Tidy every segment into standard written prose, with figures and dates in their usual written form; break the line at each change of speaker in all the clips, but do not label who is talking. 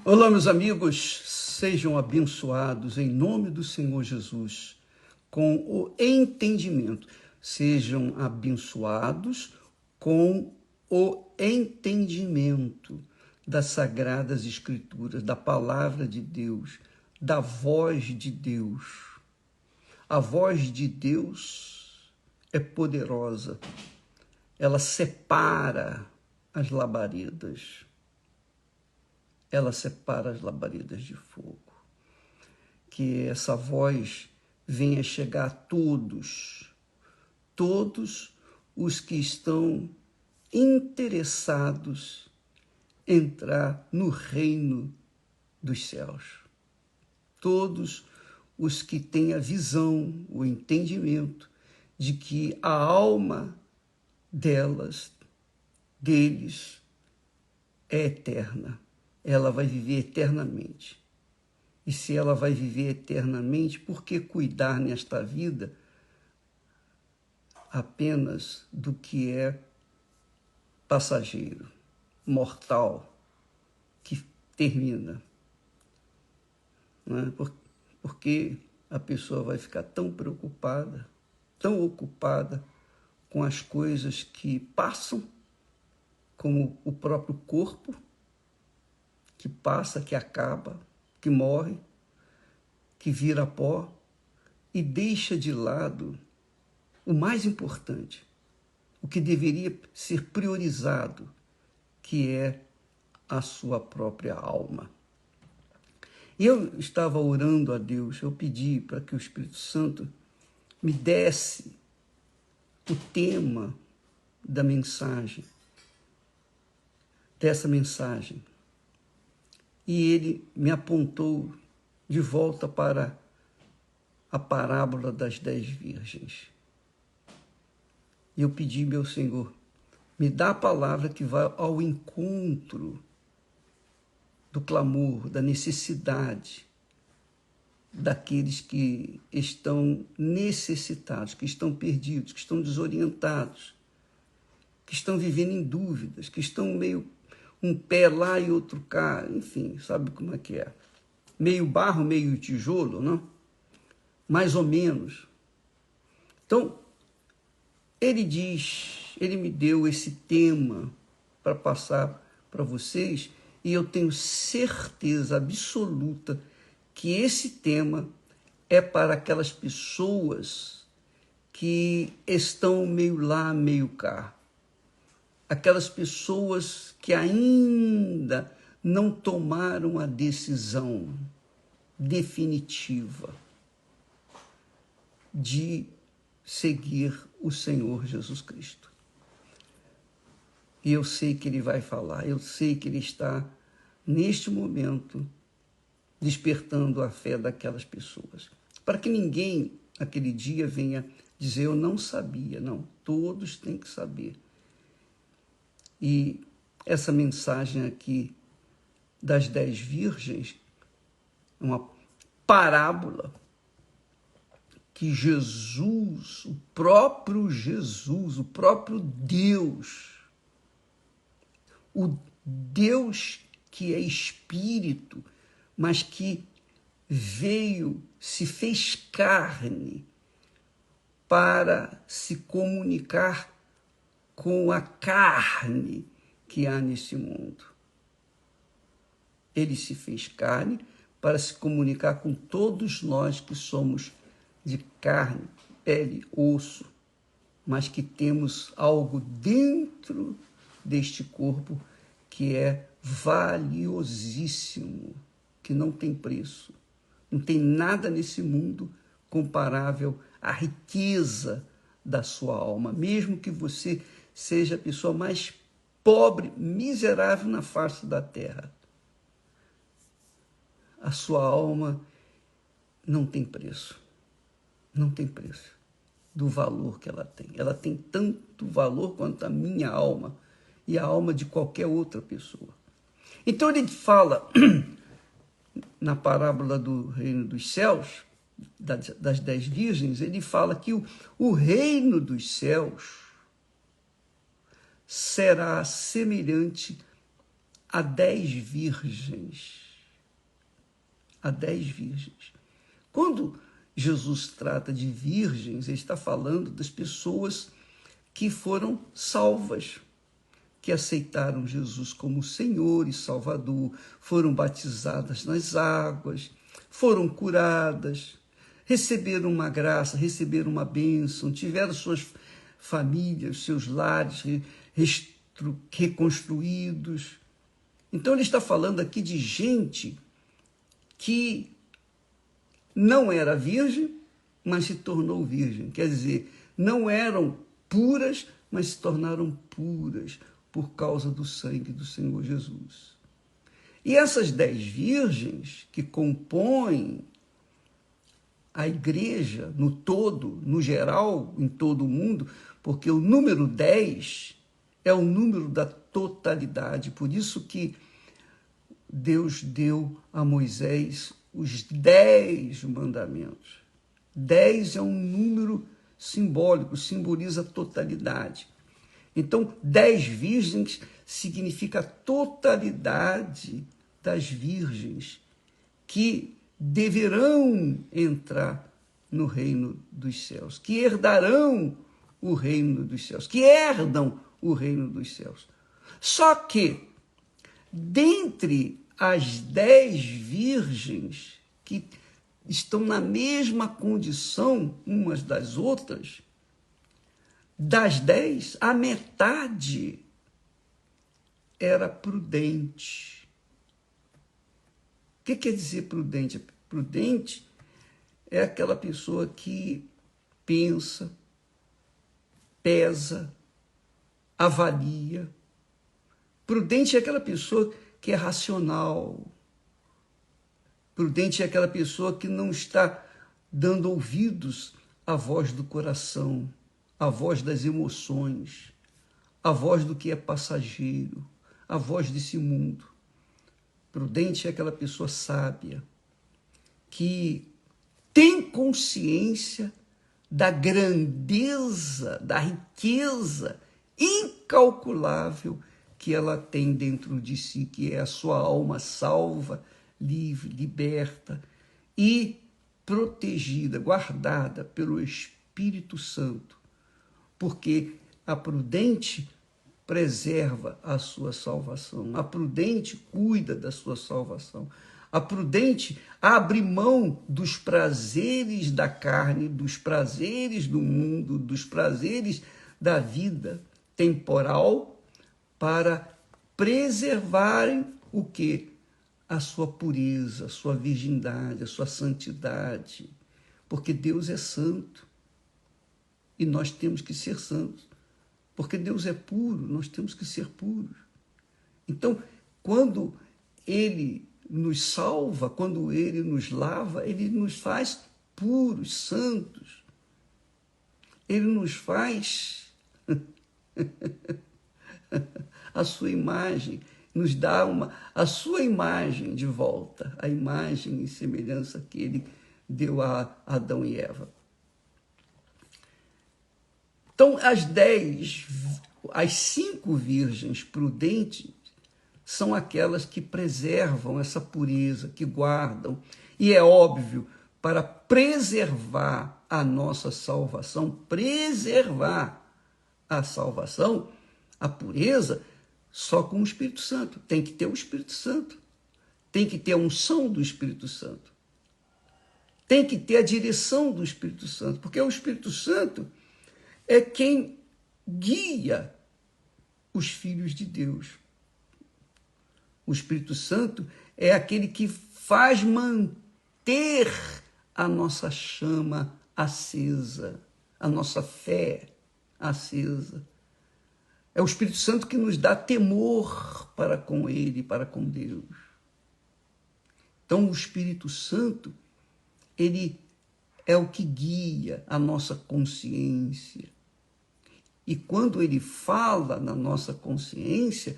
Olá, meus amigos, sejam abençoados em nome do Senhor Jesus, com o entendimento. Sejam abençoados com o entendimento das Sagradas Escrituras, da Palavra de Deus, da voz de Deus. A voz de Deus é poderosa, ela separa as labaredas. Ela separa as labaredas de fogo. Que essa voz venha chegar a todos os que estão interessados em entrar no reino dos céus. Todos os que têm a visão, o entendimento de que a alma deles, é eterna. Ela vai viver eternamente. E se ela vai viver eternamente, por que cuidar nesta vida apenas do que é passageiro, mortal, que termina? Não é? Porque a pessoa vai ficar tão preocupada, tão ocupada com as coisas que passam, como o próprio corpo, que passa, que acaba, que morre, que vira pó, e deixa de lado o mais importante, o que deveria ser priorizado, que é a sua própria alma. E eu estava orando a Deus, eu pedi para que o Espírito Santo me desse o tema da mensagem, dessa mensagem. E ele me apontou de volta para a parábola das 10 virgens. E eu pedi, meu Senhor, me dá a palavra que vai ao encontro do clamor, da necessidade daqueles que estão necessitados, que estão perdidos, que estão desorientados, que estão vivendo em dúvidas, que estão meio um pé lá e outro cá, enfim, sabe como é que é? Meio barro, meio tijolo, não? Mais ou menos. Então, ele me deu esse tema para passar para vocês, e eu tenho certeza absoluta que esse tema é para aquelas pessoas que estão meio lá, meio cá. Aquelas pessoas que ainda não tomaram a decisão definitiva de seguir o Senhor Jesus Cristo. E eu sei que Ele vai falar, eu sei que Ele está, neste momento, despertando a fé daquelas pessoas. Para que ninguém, aquele dia, venha dizer, eu não sabia. Não, todos têm que saber. E essa mensagem aqui das 10 virgens, uma parábola que Jesus, o próprio Deus, o Deus que é Espírito, mas que veio, se fez carne para se comunicar com a carne que há nesse mundo. Ele se fez carne para se comunicar com todos nós que somos de carne, pele, osso, mas que temos algo dentro deste corpo que é valiosíssimo, que não tem preço. Não tem nada nesse mundo comparável à riqueza da sua alma, mesmo que você seja a pessoa mais pobre, miserável na face da terra. A sua alma não tem preço. Não tem preço do valor que ela tem. Ela tem tanto valor quanto a minha alma e a alma de qualquer outra pessoa. Então ele fala, na parábola do reino dos céus, das 10 virgens, ele fala que o reino dos céus será semelhante a 10 virgens a 10 virgens. Quando Jesus trata de virgens, ele está falando das pessoas que foram salvas, que aceitaram Jesus como Senhor e Salvador, foram batizadas nas águas, foram curadas, receberam uma graça, receberam uma bênção, tiveram suas famílias, seus lares reconstruídos. Então ele está falando aqui de gente que não era virgem, mas se tornou virgem. Quer dizer, não eram puras, mas se tornaram puras por causa do sangue do Senhor Jesus. E essas 10 virgens que compõem a igreja no todo, no geral, em todo o mundo, porque o número 10 é o número da totalidade. Por isso que Deus deu a Moisés os 10 mandamentos. 10 é um número simbólico, simboliza a totalidade. Então, 10 virgens significa a totalidade das virgens que deverão entrar no reino dos céus, que herdarão o reino dos céus, que herdam o reino dos céus. Só que, dentre as 10 virgens que estão na mesma condição umas das outras, das 10, a metade era prudente. O que quer dizer prudente? Prudente é aquela pessoa que pensa, pesa, avalia. Prudente é aquela pessoa que é racional. Prudente é aquela pessoa que não está dando ouvidos à voz do coração, à voz das emoções, à voz do que é passageiro, à voz desse mundo. Prudente é aquela pessoa sábia, que tem consciência da grandeza, da riqueza incalculável que ela tem dentro de si, que é a sua alma salva, livre, liberta e protegida, guardada pelo Espírito Santo, porque a prudente preserva a sua salvação, a prudente cuida da sua salvação, a prudente abre mão dos prazeres da carne, dos prazeres do mundo, dos prazeres da vida temporal, para preservarem o quê? A sua pureza, a sua virgindade, a sua santidade, porque Deus é santo e nós temos que ser santos. Porque Deus é puro, nós temos que ser puros. Então, quando Ele nos salva, quando Ele nos lava, Ele nos faz puros, santos. Ele nos faz a sua imagem, nos dá a sua imagem de volta, a imagem e semelhança que Ele deu a Adão e Eva. Então, as 5 virgens prudentes são aquelas que preservam essa pureza, que guardam. E é óbvio, para preservar a nossa salvação, preservar a salvação, a pureza, só com o Espírito Santo. Tem que ter o Espírito Santo. Tem que ter a unção do Espírito Santo. Tem que ter a direção do Espírito Santo, porque o Espírito Santo é quem guia os filhos de Deus. O Espírito Santo é aquele que faz manter a nossa chama acesa, a nossa fé acesa. É o Espírito Santo que nos dá temor para com Ele, para com Deus. Então, o Espírito Santo, ele é o que guia a nossa consciência. E quando ele fala na nossa consciência,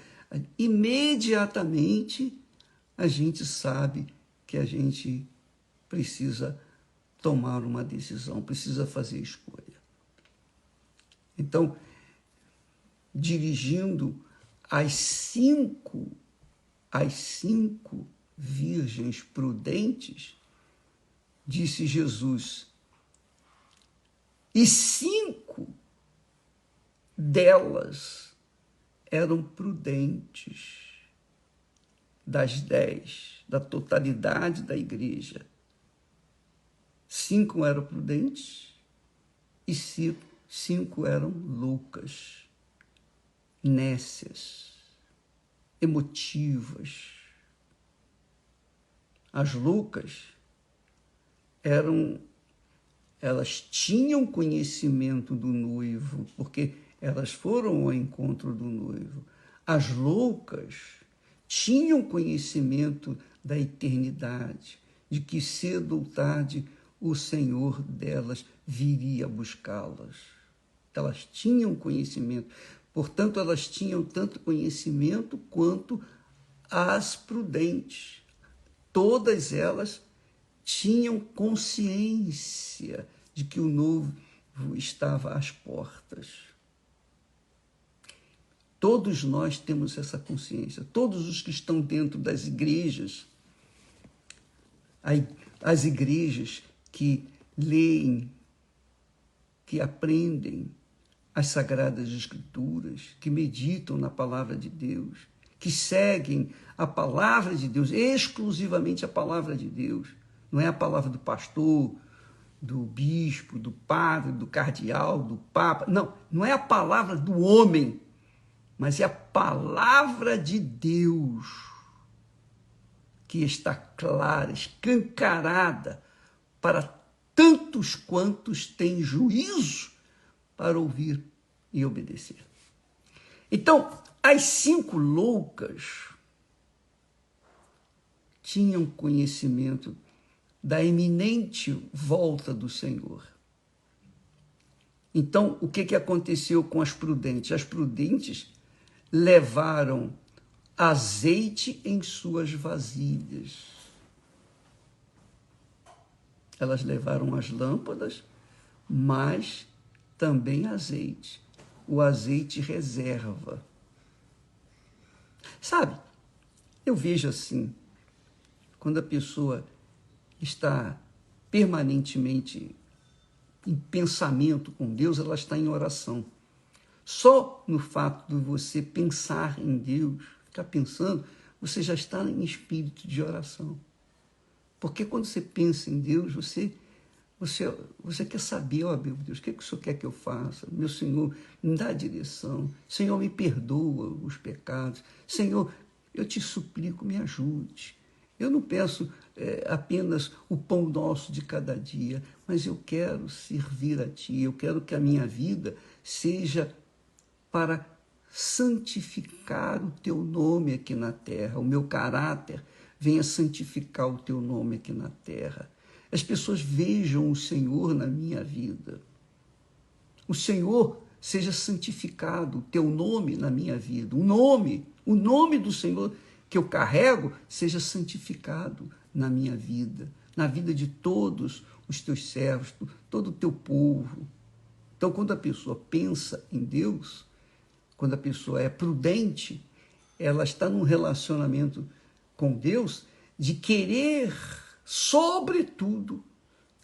imediatamente a gente sabe que a gente precisa tomar uma decisão, precisa fazer escolha. Então, dirigindo as cinco virgens prudentes, disse Jesus, e 5 delas eram prudentes, das 10, da totalidade da igreja. 5 eram prudentes e 5 eram loucas, nécias, emotivas. As loucas elas tinham conhecimento do noivo, porque elas foram ao encontro do noivo. As loucas tinham conhecimento da eternidade, de que cedo ou tarde o Senhor delas viria buscá-las. Elas tinham conhecimento, portanto, elas tinham tanto conhecimento quanto as prudentes. Todas elas tinham consciência de que o noivo estava às portas. Todos nós temos essa consciência. Todos os que estão dentro das igrejas, as igrejas que leem, que aprendem as Sagradas Escrituras, que meditam na Palavra de Deus, que seguem a Palavra de Deus, exclusivamente a Palavra de Deus. Não é a palavra do pastor, do bispo, do padre, do cardeal, do papa. Não é a palavra do homem, mas é a palavra de Deus, que está clara, escancarada para tantos quantos têm juízo para ouvir e obedecer. Então, as 5 loucas tinham conhecimento da iminente volta do Senhor. Então, o que aconteceu com as prudentes? As prudentes levaram azeite em suas vasilhas. Elas levaram as lâmpadas, mas também azeite. O azeite reserva. Sabe, eu vejo assim, quando a pessoa está permanentemente em pensamento com Deus, ela está em oração. Só no fato de você pensar em Deus, ficar pensando, você já está em espírito de oração. Porque quando você pensa em Deus, você quer saber, meu Deus, o que o Senhor quer que eu faça? Meu Senhor, me dá a direção. Senhor, me perdoa os pecados. Senhor, eu te suplico, me ajude. Eu não peço apenas o pão nosso de cada dia, mas eu quero servir a Ti, eu quero que a minha vida seja para santificar o Teu nome aqui na terra, o meu caráter venha santificar o Teu nome aqui na terra. As pessoas vejam o Senhor na minha vida. O Senhor seja santificado, o Teu nome na minha vida, o nome do Senhor que eu carrego seja santificado na minha vida, na vida de todos os Teus servos, todo o Teu povo. Então, quando a pessoa pensa em Deus, quando a pessoa é prudente, ela está num relacionamento com Deus de querer, sobretudo,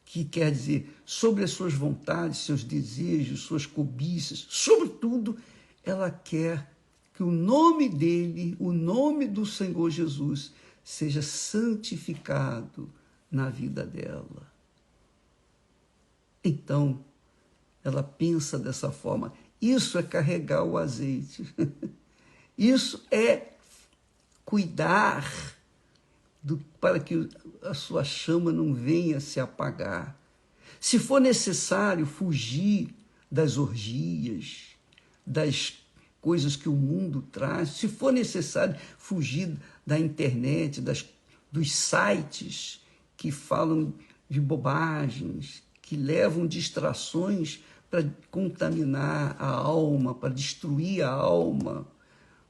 que quer dizer, sobre as suas vontades, seus desejos, suas cobiças, sobretudo, ela quer que o nome dele, o nome do Senhor Jesus, seja santificado na vida dela. Então, ela pensa dessa forma. Isso é carregar o azeite. Isso é cuidar para que a sua chama não venha se apagar. Se for necessário fugir das orgias, das coisas que o mundo traz, se for necessário fugir da internet, dos sites que falam de bobagens, que levam distrações para contaminar a alma, para destruir a alma,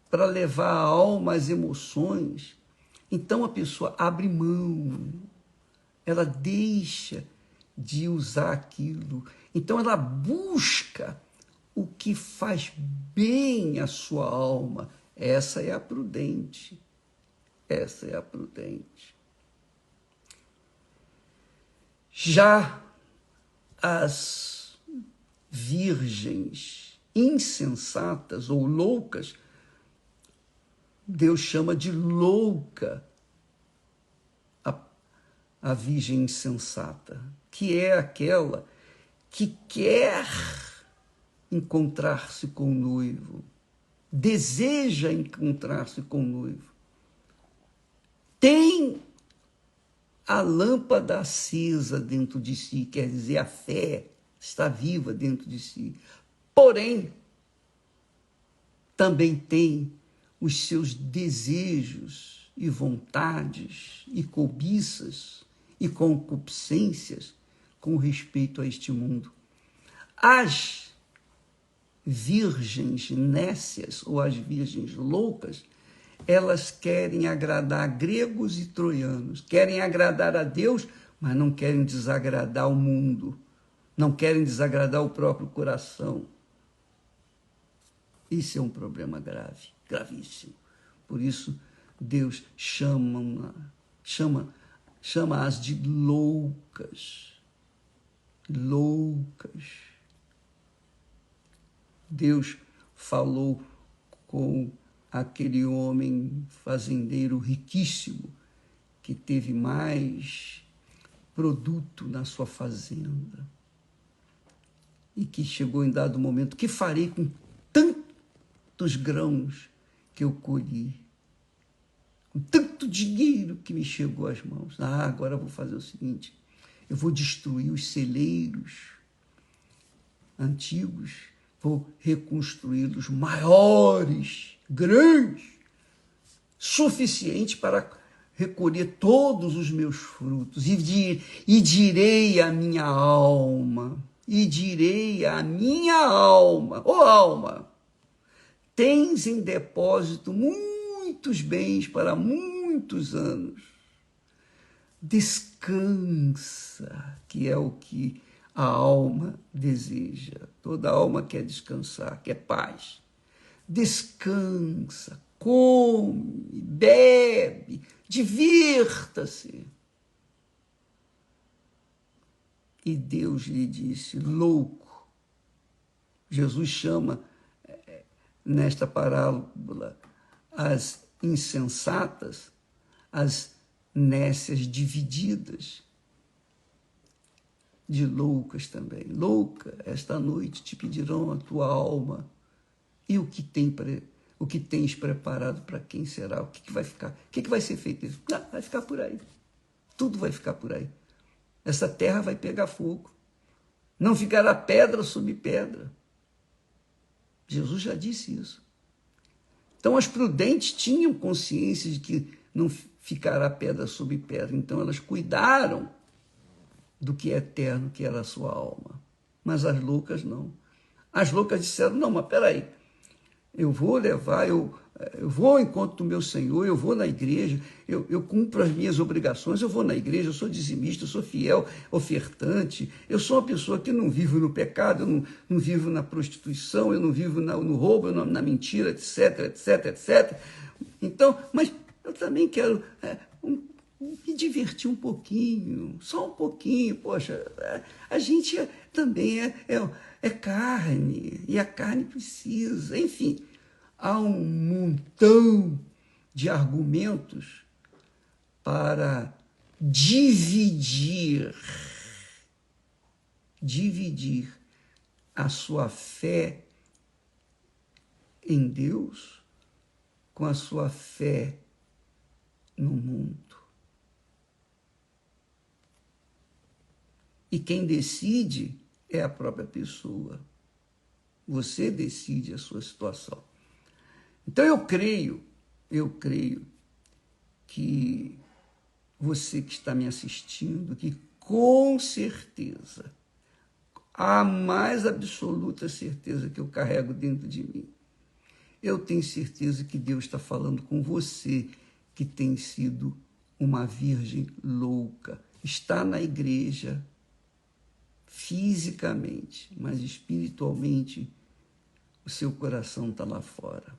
para levar a alma às emoções. Então a pessoa abre mão, ela deixa de usar aquilo. Então ela busca o que faz bem à sua alma. Essa é a prudente. Essa é a prudente. Já as virgens insensatas ou loucas, Deus chama de louca a virgem insensata, que é aquela que quer encontrar-se com o noivo, deseja encontrar-se com o noivo, tem a lâmpada acesa dentro de si, quer dizer, a fé está viva dentro de si, porém, também tem os seus desejos e vontades e cobiças e concupiscências com respeito a este mundo. As virgens nécias ou as virgens loucas, elas querem agradar gregos e troianos, querem agradar a Deus, mas não querem desagradar o mundo, não querem desagradar o próprio coração. Isso é um problema grave, gravíssimo. Por isso, Deus chama-as de loucas. Loucas. Deus falou com aquele homem fazendeiro riquíssimo que teve mais produto na sua fazenda e que chegou em dado momento: que farei com tantos grãos que eu colhi, com tanto dinheiro que me chegou às mãos? Agora eu vou fazer o seguinte: eu vou destruir os celeiros antigos, vou reconstruí-los maiores, grandes, suficiente para recolher todos os meus frutos. E direi à minha alma, ó alma, tens em depósito muitos bens para muitos anos. Descansa, que é o que a alma deseja. Toda alma quer descansar, quer paz. Descansa, come, bebe, divirta-se. E Deus lhe disse: louco. Jesus chama, nesta parábola, as insensatas, as nécias divididas, de loucas também. Louca, esta noite te pedirão a tua alma. E o que tens preparado para quem será? O que vai ficar? O que vai ser feito? Vai ficar por aí. Tudo vai ficar por aí. Essa terra vai pegar fogo. Não ficará pedra sobre pedra. Jesus já disse isso. Então as prudentes tinham consciência de que não ficará pedra sobre pedra. Então elas cuidaram do que é eterno, que era a sua alma. Mas as loucas não. As loucas disseram: não, mas peraí, eu vou levar, eu vou ao encontro do meu Senhor, eu vou na igreja, eu cumpro as minhas obrigações, eu vou na igreja, eu sou dizimista, eu sou fiel, ofertante, eu sou uma pessoa que não vivo no pecado, eu não vivo na prostituição, eu não vivo no roubo, na mentira, etc, etc, etc. Então, mas eu também quero me divertir um pouquinho, só um pouquinho. Poxa, a gente também é carne, e a carne precisa. Enfim, há um montão de argumentos para dividir a sua fé em Deus com a sua fé no mundo. E quem decide é a própria pessoa. Você decide a sua situação. Então eu creio que você que está me assistindo, que com certeza, a mais absoluta certeza que eu carrego dentro de mim, eu tenho certeza que Deus está falando com você, que tem sido uma virgem louca, está na igreja, fisicamente, mas espiritualmente, o seu coração está lá fora.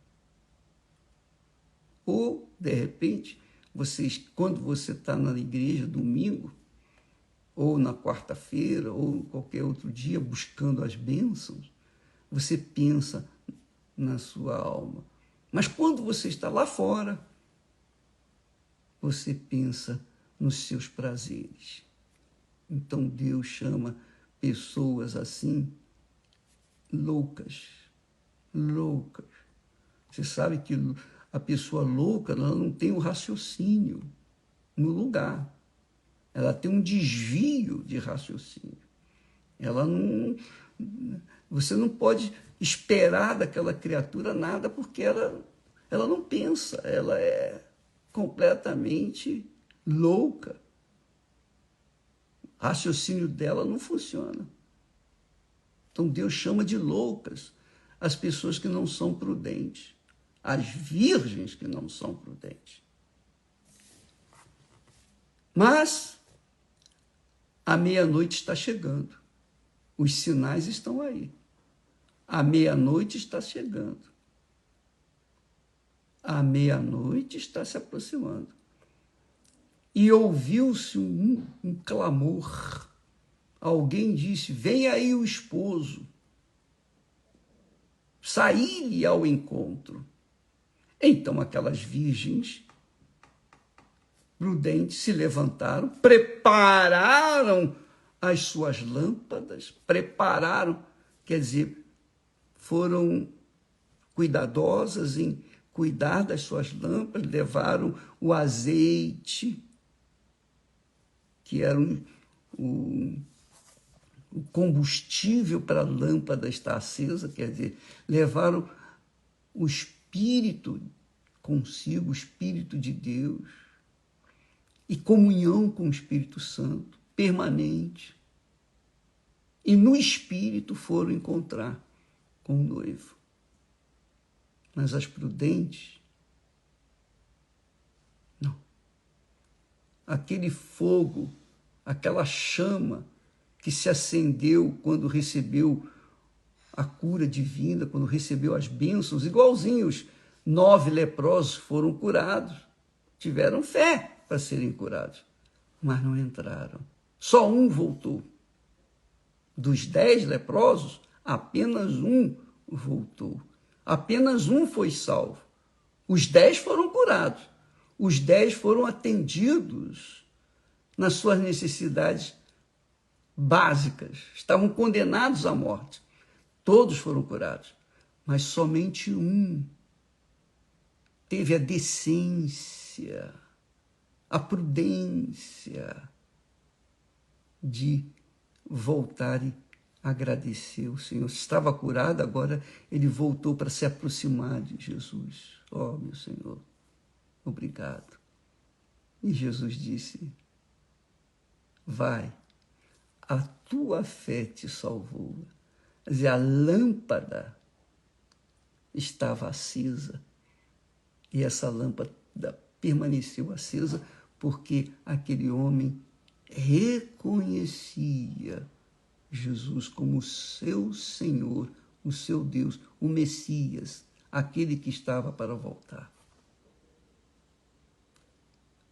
Ou, de repente, quando você está na igreja domingo, ou na quarta-feira, ou qualquer outro dia, buscando as bênçãos, você pensa na sua alma. Mas quando você está lá fora, você pensa nos seus prazeres. Então Deus chama pessoas assim, loucas, loucas. Você sabe que a pessoa louca, ela não tem o raciocínio no lugar. Ela tem um desvio de raciocínio. Ela não... Você não pode esperar daquela criatura nada, porque ela não pensa, ela é completamente louca. O raciocínio dela não funciona. Então Deus chama de loucas as pessoas que não são prudentes, as virgens que não são prudentes. Mas a meia-noite está chegando. Os sinais estão aí. A meia-noite está chegando. A meia-noite está se aproximando. E ouviu-se um clamor. Alguém disse: vem aí o esposo. Saí-lhe ao encontro. Então aquelas virgens prudentes se levantaram, prepararam as suas lâmpadas, quer dizer, foram cuidadosas em cuidar das suas lâmpadas, levaram o azeite, que era o combustível para a lâmpada estar acesa, quer dizer, levaram o Espírito consigo, o Espírito de Deus, e comunhão com o Espírito Santo, permanente. E no Espírito foram encontrar com o noivo. Mas as prudentes, não. Aquele fogo, aquela chama que se acendeu quando recebeu a cura divina, quando recebeu as bênçãos, igualzinho os 9 leprosos foram curados, tiveram fé para serem curados, mas não entraram. Só um voltou. Dos 10 leprosos, apenas um voltou. Apenas um foi salvo. Os 10 foram curados. Os 10 foram atendidos nas suas necessidades básicas. Estavam condenados à morte. Todos foram curados. Mas somente um teve a decência, a prudência de voltar e agradecer o Senhor. Estava curado, agora ele voltou para se aproximar de Jesus. Oh, meu Senhor, obrigado. E Jesus disse: vai, a tua fé te salvou. Quer dizer, a lâmpada estava acesa e essa lâmpada permaneceu acesa porque aquele homem reconhecia Jesus como o seu Senhor, o seu Deus, o Messias, aquele que estava para voltar.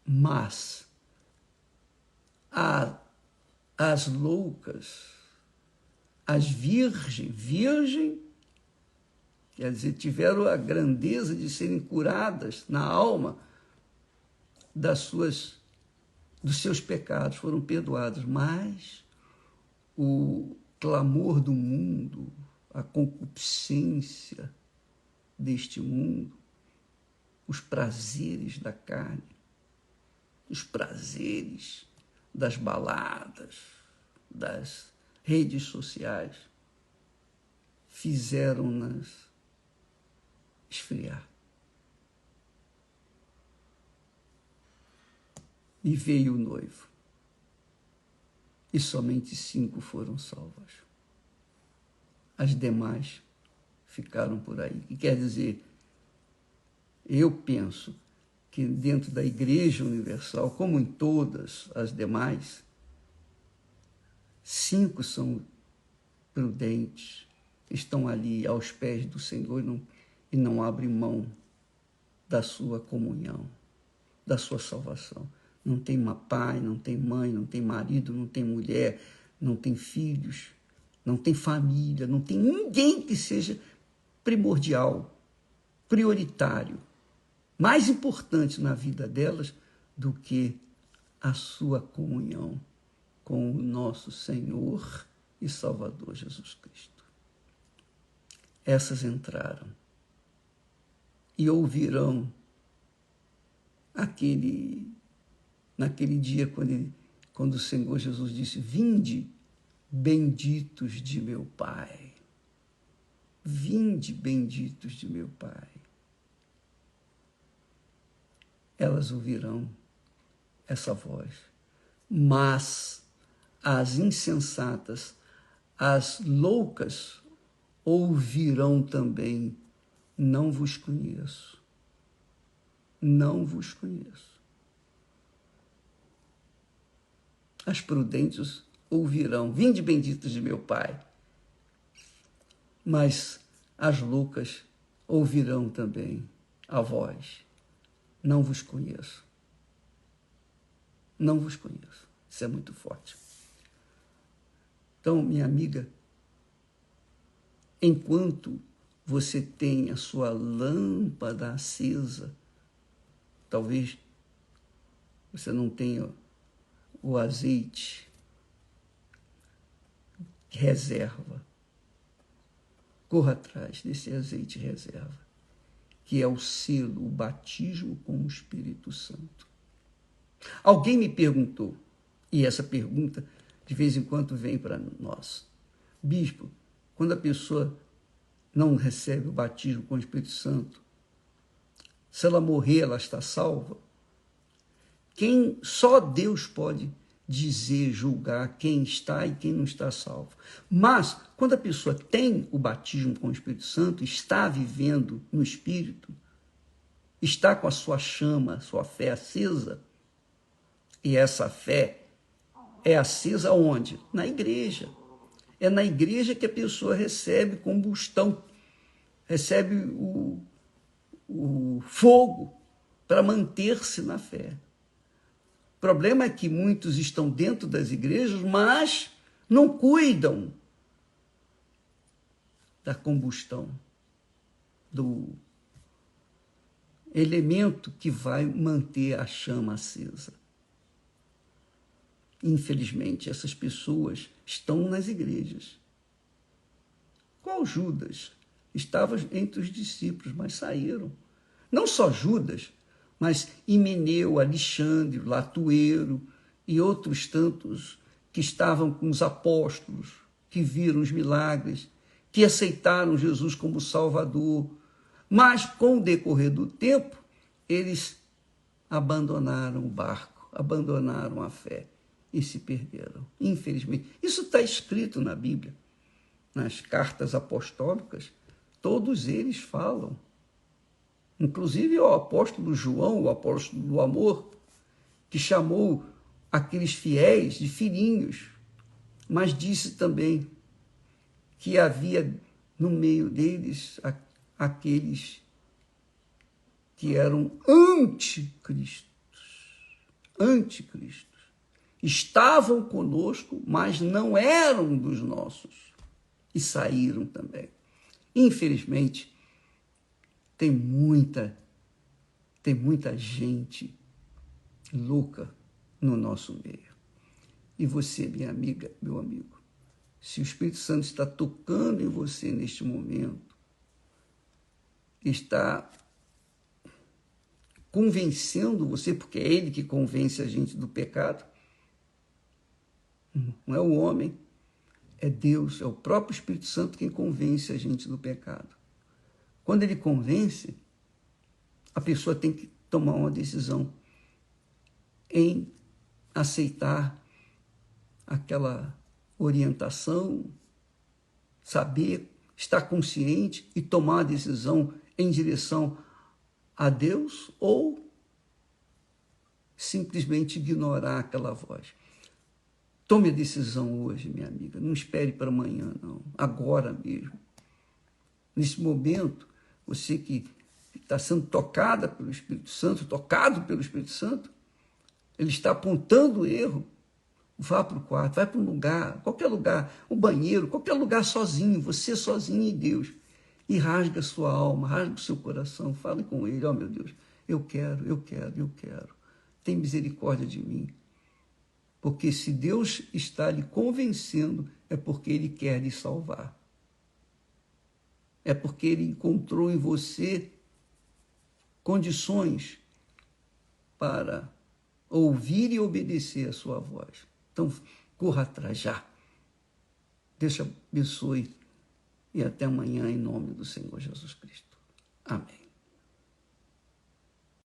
Mas as loucas, as virgem, quer dizer, tiveram a grandeza de serem curadas na alma dos seus pecados, foram perdoados, mas o clamor do mundo, a concupiscência deste mundo, os prazeres da carne, os prazeres das baladas, das redes sociais, fizeram-nas esfriar. E veio o noivo. E somente 5 foram salvas. As demais ficaram por aí. E quer dizer, eu penso que dentro da Igreja Universal, como em todas as demais, 5 são prudentes, estão ali aos pés do Senhor e não abrem mão da sua comunhão. da sua salvação. Não tem pai, não tem mãe, não tem marido, não tem mulher, não tem filhos, não tem família, não tem ninguém que seja primordial, prioritário, mais importante na vida delas do que a sua comunhão com o nosso Senhor e Salvador Jesus Cristo. Essas entraram e ouvirão naquele dia quando o Senhor Jesus disse: vinde, benditos de meu Pai. Vinde, benditos de meu Pai. Elas ouvirão essa voz. Mas as insensatas, as loucas, ouvirão também: não vos conheço. Não vos conheço. As prudentes ouvirão: vinde, benditos de meu Pai. Mas as loucas ouvirão também a voz: não vos conheço. Não vos conheço. Isso é muito forte. Então, minha amiga, enquanto você tem a sua lâmpada acesa, talvez você não tenha o azeite reserva. Corra atrás desse azeite reserva, que é o selo, o batismo com o Espírito Santo. Alguém me perguntou, e essa pergunta de vez em quando vem para nós: bispo, quando a pessoa não recebe o batismo com o Espírito Santo, se ela morrer, ela está salva? Só Deus pode dizer, julgar quem está e quem não está salvo. Mas, quando a pessoa tem o batismo com o Espírito Santo, está vivendo no Espírito, está com a sua chama, a sua fé acesa, e essa fé é acesa onde? Na igreja. É na igreja que a pessoa recebe combustão, recebe o fogo para manter-se na fé. O problema é que muitos estão dentro das igrejas, mas não cuidam da combustão, do elemento que vai manter a chama acesa. Infelizmente, essas pessoas estão nas igrejas. Qual Judas? Estava entre os discípulos, mas saíram. Não só Judas, mas Himeneu, Alexandre, Latueiro e outros tantos que estavam com os apóstolos, que viram os milagres, que aceitaram Jesus como Salvador. Mas, com o decorrer do tempo, eles abandonaram o barco, abandonaram a fé e se perderam, infelizmente. Isso está escrito na Bíblia, nas cartas apostólicas, todos eles falam. Inclusive o apóstolo João, o apóstolo do amor, que chamou aqueles fiéis de filhinhos, mas disse também que havia no meio deles aqueles que eram anticristos. Estavam conosco, mas não eram dos nossos. E saíram também. Infelizmente, tem muita gente louca no nosso meio. E você, minha amiga, meu amigo, se o Espírito Santo está tocando em você neste momento, está convencendo você, porque é Ele que convence a gente do pecado, não é o homem, é Deus, é o próprio Espírito Santo quem convence a gente do pecado. Quando ele convence, a pessoa tem que tomar uma decisão em aceitar aquela orientação, saber, estar consciente e tomar a decisão em direção a Deus ou simplesmente ignorar aquela voz. Tome a decisão hoje, minha amiga. Não espere para amanhã, não. Agora mesmo. Nesse momento, você que está sendo tocada pelo Espírito Santo, tocado pelo Espírito Santo, ele está apontando o erro, vá para o quarto, vai para um lugar, qualquer lugar, o banheiro, qualquer lugar sozinho, você sozinho e Deus, e rasga a sua alma, rasga o seu coração, fale com ele, ó meu Deus, eu quero, tem misericórdia de mim. Porque se Deus está lhe convencendo, é porque Ele quer lhe salvar. É porque Ele encontrou em você condições para ouvir e obedecer a sua voz. Então, corra atrás já. Deus te abençoe e até amanhã em nome do Senhor Jesus Cristo. Amém.